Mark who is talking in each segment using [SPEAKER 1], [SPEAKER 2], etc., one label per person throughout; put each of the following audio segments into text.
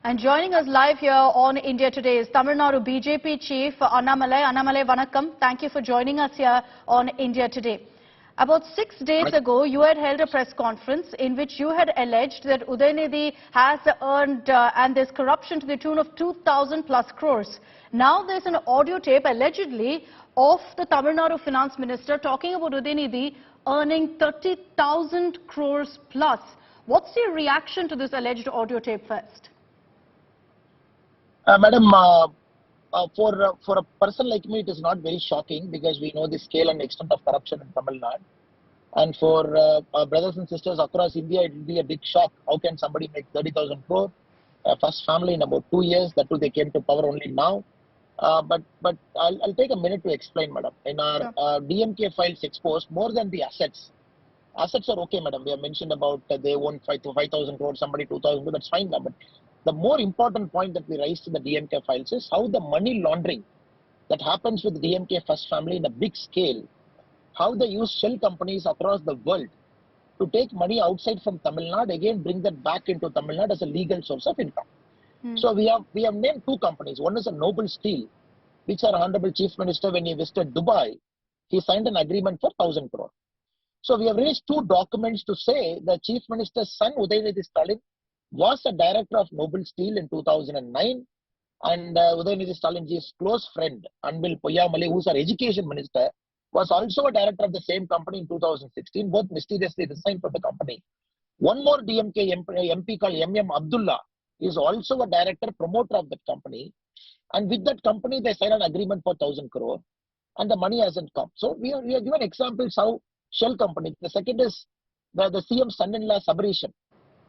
[SPEAKER 1] And joining us live here on India Today is Tamil Nadu BJP Chief Annamalai. Annamalai, vanakkam. Thank you for joining us here on India Today. About 6 days ago, you had held a press conference in which you had alleged that Udayanidhi has earned and there's corruption to the tune of 2,000 plus crores. Now there's an audio tape allegedly of the Tamil Nadu Finance Minister talking about Udayanidhi earning 30,000 crores plus. What's your reaction to this alleged audio tape first?
[SPEAKER 2] Madam, for a person like me, it is not very shocking because we know the scale and extent of corruption in Tamil Nadu. And for our brothers and sisters across India, it will be a big shock. How can somebody make 30,000 crore? First family in about 2 years. That too, they came to power only now. But I'll take a minute to explain, madam. In our DMK files exposed, more than the assets. Assets are okay, madam. We have mentioned about they own 5,000 crore, somebody 2,000 crore. That's fine, but the more important point that we raised in the DMK files is how the money laundering that happens with DMK first family in a big scale, how they use shell companies across the world to take money outside from Tamil Nadu, again bring that back into Tamil Nadu as a legal source of income. So we have named two companies. One is a Noble Steel, which our Honorable Chief Minister, when he visited Dubai, he signed an agreement for 1,000 crore. So we have released two documents to say the Chief Minister's son, Udayanidhi Stalin, was a director of Noble Steel in 2009, and Udayanidhi Stalinji's close friend, Anbil Poyyamali, who is our education minister, was also a director of the same company in 2016. Both mysteriously resigned from the company. One more DMK MP called MM Abdullah is also a director, promoter of that company. And with that company, they signed an agreement for 1,000 crore, and the money hasn't come. So we have given examples how shell company. The second is the CM's son-in-law Sabrishan,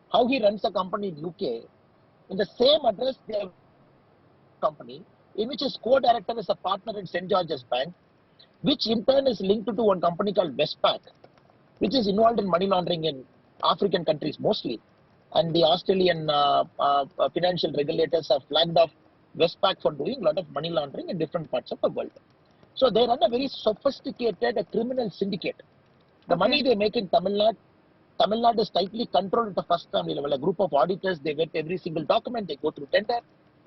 [SPEAKER 2] how he runs a company in UK. In the same address, they have a company in which his co-director is a partner in St. George's Bank, which in turn is linked to one company called Westpac, which is involved in money laundering in African countries mostly. And the Australian financial regulators have flagged off Westpac for doing a lot of money laundering in different parts of the world. So they run a very sophisticated criminal syndicate. The money they make in Tamil Nadu is tightly controlled at the first family level. A group of auditors, they vet every single document, they go through tender,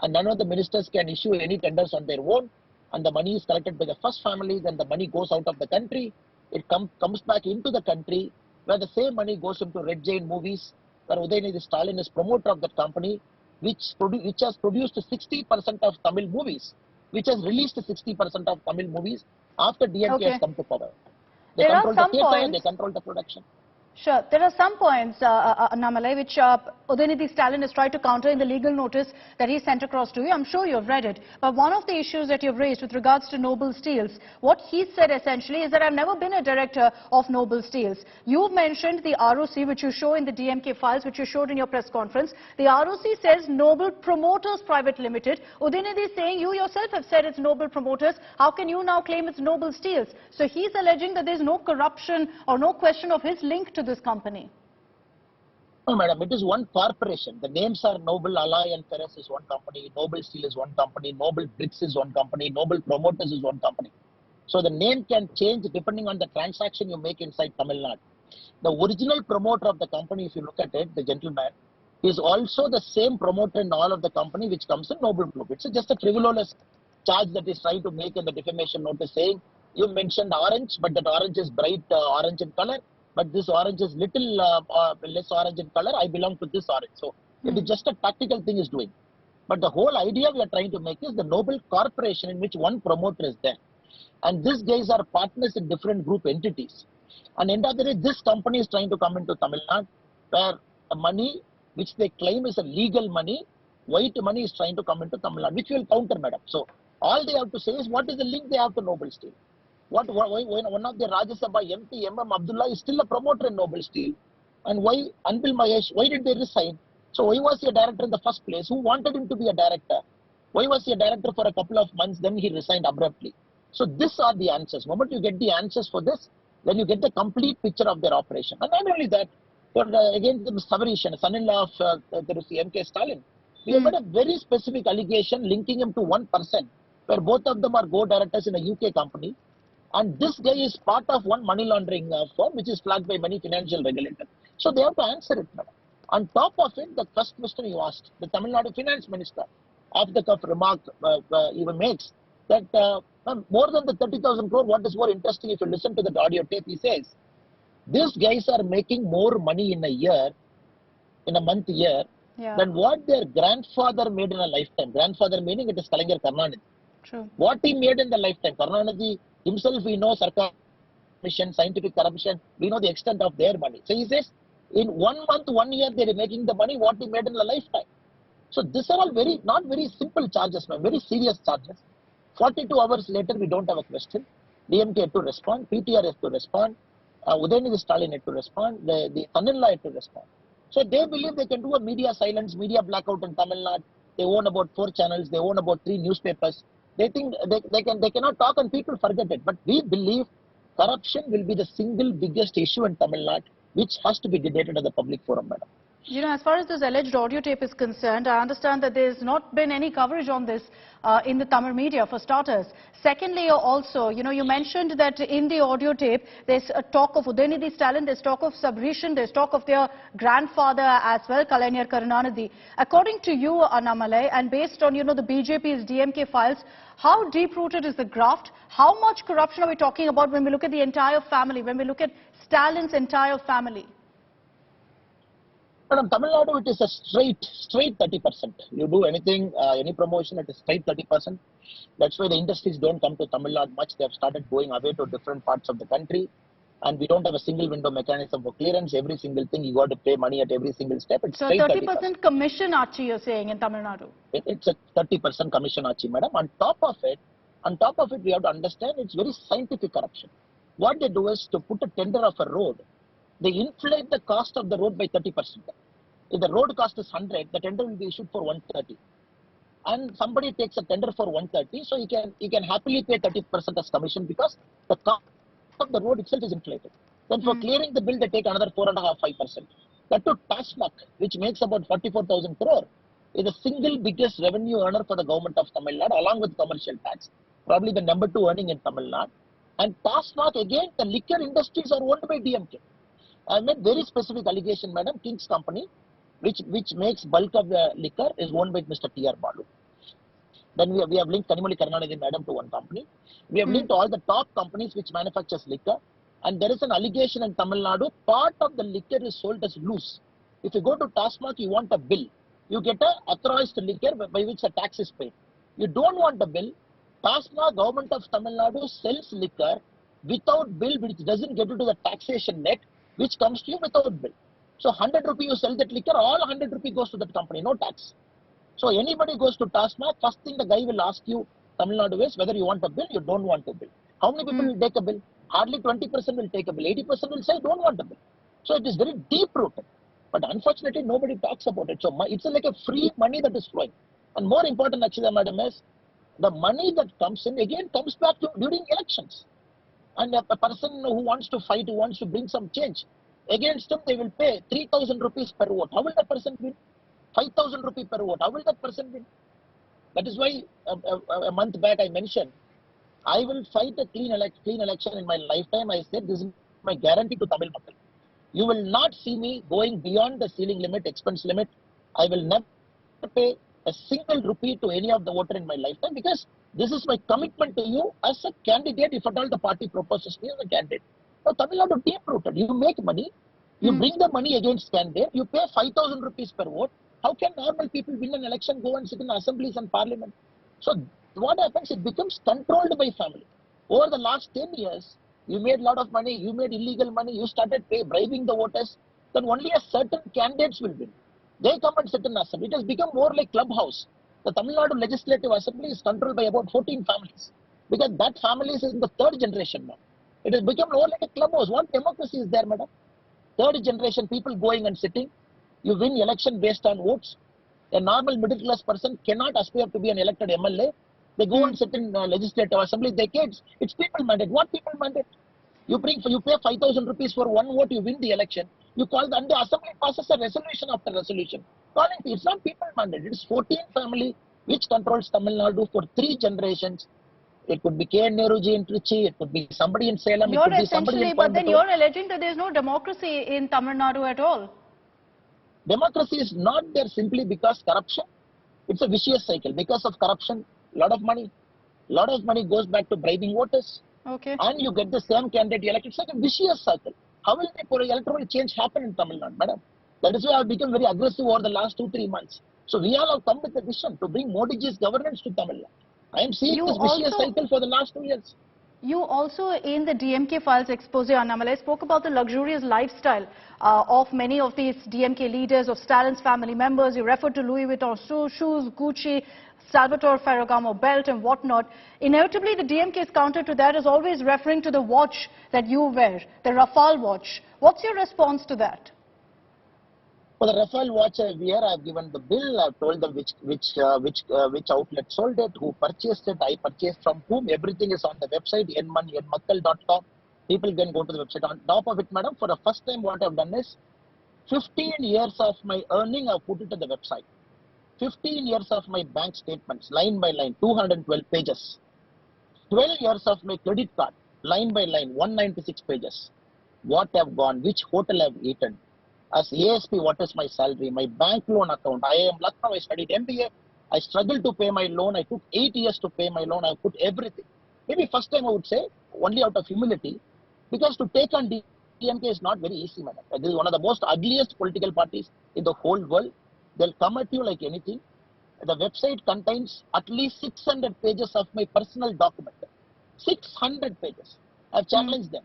[SPEAKER 2] and none of the ministers can issue any tenders on their own. And the money is collected by the first family, then the money goes out of the country. It comes back into the country, where the same money goes into Red Giant Movies, where Udayanidhi Stalin is promoter of that company, which has produced 60% of Tamil movies, which has released 60% of Tamil movies after DMK has come to power. They control the theatre, they control the production.
[SPEAKER 1] Sure. There are some points, Annamalai, which Udayanidhi Stalin has tried to counter in the legal notice that he sent across to you. I'm sure you've read it. But one of the issues that you've raised with regards to Noble Steels, what he said essentially is that I've never been a director of Noble Steels. You've mentioned the ROC, which you show in the DMK files, which you showed in your press conference. The ROC says Noble Promoters Private Limited. Udayanidhi is saying you yourself have said it's Noble Promoters. How can you now claim it's Noble Steels? So he's alleging that there's no corruption or no question of his link to this company.
[SPEAKER 2] No, madam, it is one corporation. The names are Noble Alloy and Ferrous is one company, Noble Steel is one company, Noble Bricks is one company, Noble Promoters is one company. So the name can change depending on the transaction you make inside Tamil Nadu. The original promoter of the company, if you look at it, the gentleman, is also the same promoter in all of the company which comes in Noble Group. It's just a frivolous charge that is trying to make in the defamation notice saying, you mentioned orange, but that orange is bright orange in color. But this orange is little less orange in color, I belong to this orange. So it is just a tactical thing is doing. But the whole idea we are trying to make is the Noble Corporation in which one promoter is there. And these guys are partners in different group entities. And end of the day, this company is trying to come into Tamil Nadu, where the money which they claim is a legal money, white money is trying to come into Tamil Nadu, which will counter, madam. So all they have to say is what is the link they have to Noble Steel. Why one of the Rajya Sabha MP, MM Abdullah, is still a promoter in Noble Steel? And why Anbil Mahesh, why did they resign? So why was he a director in the first place? Who wanted him to be a director? Why was he a director for a couple of months, then he resigned abruptly? So these are the answers. The moment you get the answers for this, then you get the complete picture of their operation. And not only that, for again, the Sabrishan, son-in-law of MK Stalin, we have got a very specific allegation linking him to one person, where both of them are co-directors in a UK company. And this guy is part of one money laundering firm which is flagged by many financial regulators. So they have to answer it, madam. On top of it, the first question you asked, the Tamil Nadu Finance Minister, off the cuff remark even makes that more than the 30,000 crore, what is more interesting, if you listen to the audio tape, he says, these guys are making more money in a year, in a month year, than what their grandfather made in a lifetime. Grandfather meaning it is Kalanidhi.
[SPEAKER 1] True.
[SPEAKER 2] What he made in the lifetime. Karuණanidhi himself, we know Sarkar corruption, scientific corruption, we know the extent of their money. So he says, in 1 month, 1 year, they are making the money what he made in a lifetime. So these are all not very simple charges, ma'am, very serious charges. 42 hours later, we don't have a question. DMK had to respond, PTR has to respond, Udayanidhi Stalin had to respond, the son-in-law had to respond. So they believe they can do a media silence, media blackout in Tamil Nadu. They own about 4 channels, they own about 3 newspapers. They think they cannot talk and people forget it. But we believe corruption will be the single biggest issue in Tamil Nadu, which has to be debated at the public forum, madam.
[SPEAKER 1] You know, as far as this alleged audio tape is concerned, I understand that there's not been any coverage on this in the Tamil media, for starters. Secondly, also, you know, you mentioned that in the audio tape, there's a talk of Udayanidhi Stalin, there's talk of Subrishan, there's talk of their grandfather as well, Kalaignar Karunanidhi. According to you, Annamalai, and based on, you know, the BJP's DMK files, how deep-rooted is the graft? How much corruption are we talking about when we look at the entire family, when we look at Stalin's entire family?
[SPEAKER 2] Madam, Tamil Nadu, it is a straight 30%. You do anything, any promotion, it is straight 30%. That's why the industries don't come to Tamil Nadu much. They have started going away to different parts of the country. And we don't have a single window mechanism for clearance. Every single thing, you got to pay money at every single step. It's
[SPEAKER 1] so
[SPEAKER 2] straight
[SPEAKER 1] 30% commission, Archie, you're saying, in Tamil Nadu?
[SPEAKER 2] It's a 30% commission, Archie, madam. On top of it, we have to understand it's very scientific corruption. What they do is to put a tender of a road, they inflate the cost of the road by 30%. If the road cost is 100, the tender will be issued for 130. And somebody takes a tender for 130, so he can happily pay 30% as commission because the cost of the road itself is inflated. Then for clearing the bill, they take another 4.5–5%. That to TASMAC, which makes about 44,000 crore, is the single biggest revenue earner for the government of Tamil Nadu, along with commercial tax. Probably the number 2 earning in Tamil Nadu. And TASMAC, again, the liquor industries are owned by DMK. I made very specific allegation, madam. King's company, which makes bulk of the liquor, is owned by Mr. T.R. Balu. Then we have linked Annamalai Karunanidhi madam to one company. We have linked all the top companies which manufactures liquor. And there is an allegation in Tamil Nadu, part of the liquor is sold as loose. If you go to TASMAC, you want a bill. You get a authorized liquor by which a tax is paid. You don't want a bill. TASMAC, government of Tamil Nadu, sells liquor without bill, which doesn't get into the taxation net, which comes to you without bill. So 100 rupee you sell that liquor, all 100 rupee goes to that company, no tax. So anybody goes to TASMAC, first thing the guy will ask you, Tamil Nadu is, whether you want a bill, you don't want a bill. How many people will take a bill? Hardly 20% will take a bill. 80% will say, don't want a bill. So it is very deep-rooted. But unfortunately, nobody talks about it. So it's like a free money that is flowing. And more important, actually, madam, is the money that comes in, again, comes back to during elections. And a person who wants to fight, who wants to bring some change, against him, they will pay 3,000 rupees per vote. How will that person win? 5,000 rupees per vote. How will that person win? That is why a month back I mentioned, I will fight a clean election in my lifetime. I said, this is my guarantee to Tamil Makkal. You will not see me going beyond the ceiling limit, expense limit. I will never pay a single rupee to any of the voter in my lifetime because this is my commitment to you as a candidate, if at all the party proposes me as a candidate. Now, Tamil Nadu deep-rooted. You make money, you bring the money against candidate, you pay 5,000 rupees per vote. How can normal people win an election, go and sit in assemblies and parliament? So what happens, it becomes controlled by family. Over the last 10 years, you made a lot of money, you made illegal money, you started bribing the voters, then only a certain candidates will win. They come and sit in assembly. It has become more like clubhouse. The Tamil Nadu Legislative Assembly is controlled by about 14 families. Because that family is in the 3rd generation now. It has become more like a clubhouse. What democracy is there, madam? 3rd generation people going and sitting. You win election based on votes. A normal middle class person cannot aspire to be an elected MLA. They go and sit in Legislative Assembly. It's people mandate. What people mandate? You pay 5,000 rupees for one vote, you win the election. You call and the assembly passes a resolution after resolution. It's not people mandate. It's 14 family which controls Tamil Nadu for 3 generations. It could be K Annamalai in Trichy, it could be somebody in Salem, it could be somebody in Coimbatore.
[SPEAKER 1] But then you're alleging that there's no democracy in Tamil Nadu at all.
[SPEAKER 2] Democracy is not there simply because corruption. It's a vicious cycle. Because of corruption, lot of money goes back to bribing voters.
[SPEAKER 1] Okay.
[SPEAKER 2] And you get the same candidate elected. It's like a vicious cycle. How will the electoral change happen in Tamil Nadu, madam? That is why I have become very aggressive over the last 2-3 months. So we all have come with a vision to bring Modi ji's governance to Tamil Nadu. I am seeing this vicious cycle for the last 2 years.
[SPEAKER 1] You also, in the DMK Files expose, Annamalai, spoke about the luxurious lifestyle of many of these DMK leaders, of Stalin's family members. You referred to Louis Vuitton shoes, Gucci, Salvatore Ferragamo belt and whatnot. Inevitably, the DMK's counter to that is always referring to the watch that you wear, the Rafale watch. What's your response to that?
[SPEAKER 2] For the Rafale watch I wear, I have given the bill. I have told them which outlet sold it, who purchased it, I purchased from whom. Everything is on the website, yenmakkal.com. People can go to the website. On top of it, madam, for the first time, what I have done is 15 years of my earning, I have put it on the website. 15 years of my bank statements, line by line, 212 pages. 12 years of my credit card, line by line, 196 pages. What I have gone, which hotel I have eaten. As ASP, what is my salary, my bank loan account. I am Lucknow, I studied MBA. I struggled to pay my loan. I took 8 years to pay my loan. I put everything. Maybe first time I would say, only out of humility, because to take on DMK is not very easy, madam. This is one of the most ugliest political parties in the whole world. They'll come at you like anything. The website contains at least 600 pages of my personal document. 600 pages. I've challenged them.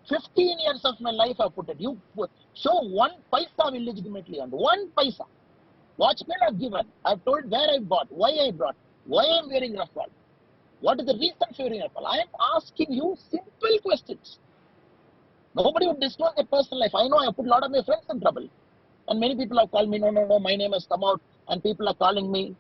[SPEAKER 2] 15 years of my life I've put it. You show 1 paisa illegitimately earned. 1 paisa. Watchmen I've given. I've told where I bought, why I brought, why I'm wearing Rafale. What is the reason for wearing Rafale? I am asking you simple questions. Nobody would disclose their personal life. I know I have put a lot of my friends in trouble. And many people have called me, no, my name has come out. And people are calling me.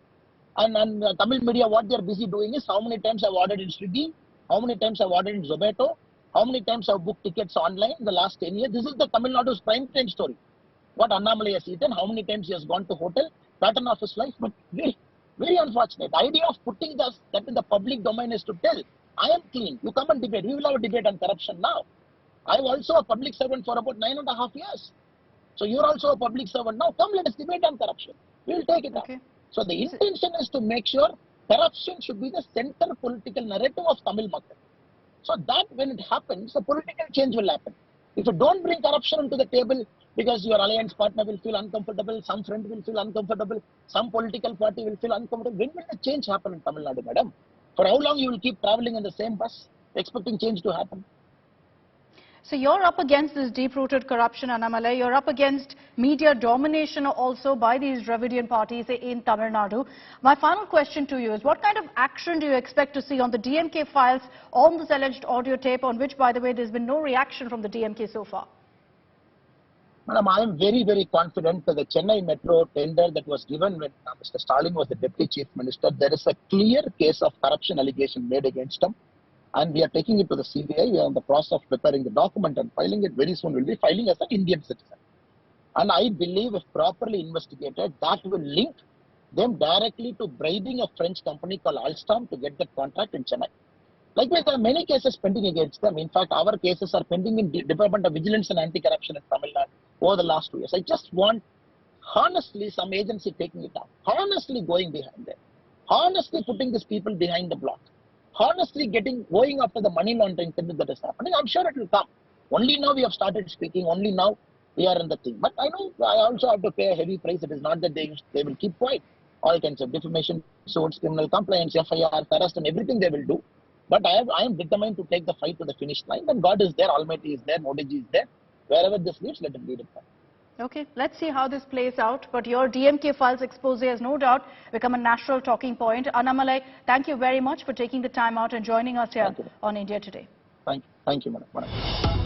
[SPEAKER 2] And Tamil media, what they are busy doing is how many times I've ordered in Swiggy, how many times I've ordered in Zomato, how many times I've booked tickets online in the last 10 years. This is the Tamil Nadu's prime time story. What Annamalai has eaten, how many times he has gone to hotel, pattern of his life. But very, very unfortunate. The idea of putting that in the public domain is to tell, I am clean. You come and debate. We will have a debate on corruption now. I'm also a public servant for about 9.5 years. So you're also a public servant now. Come, let us debate on corruption. We will take it up. So the intention is to make sure corruption should be the center political narrative of Tamil market. So that when it happens, a political change will happen. If you don't bring corruption into the table, because your alliance partner will feel uncomfortable, some friend will feel uncomfortable, some political party will feel uncomfortable, when will the change happen in Tamil Nadu, madam? For how long you will keep traveling in the same bus, expecting change to happen?
[SPEAKER 1] So you're up against this deep-rooted corruption, Annamalai. You're up against media domination also by these Dravidian parties in Tamil Nadu. My final question to you is, what kind of action do you expect to see on the DMK files on this alleged audio tape, on which, by the way, there's been no reaction from the DMK so far?
[SPEAKER 2] Madam, I am very, very confident that the Chennai Metro tender that was given when Mr. Stalin was the Deputy Chief Minister, there is a clear case of corruption allegation made against him. And we are taking it to the CBI. We are in the process of preparing the document and filing it very soon. We'll be filing as an Indian citizen. And I believe if properly investigated, that will link them directly to bribing a French company called Alstom to get that contract in Chennai. Likewise, there are many cases pending against them. In fact, our cases are pending in the Department of Vigilance and Anti-Corruption in Tamil Nadu over the last 2 years. I just want, honestly, some agency taking it up. Honestly going behind them. Honestly putting these people behind the block. Honestly going after the money laundering thing that is happening. I'm sure it will come. Only now we have started speaking. Only now we are in the thing. But I know I also have to pay a heavy price. It is not that they will keep quiet. All kinds of defamation, suits, criminal compliance, FIR, arrest and everything they will do. But I am determined to take the fight to the finish line. And God is there, Almighty is there, Modi ji is there. Wherever this leads, let it lead it.
[SPEAKER 1] Okay, let's see how this plays out. But your DMK files expose has no doubt become a national talking point. Annamalai, thank you very much for taking the time out and joining us here on India Today.
[SPEAKER 2] Thank you, madam.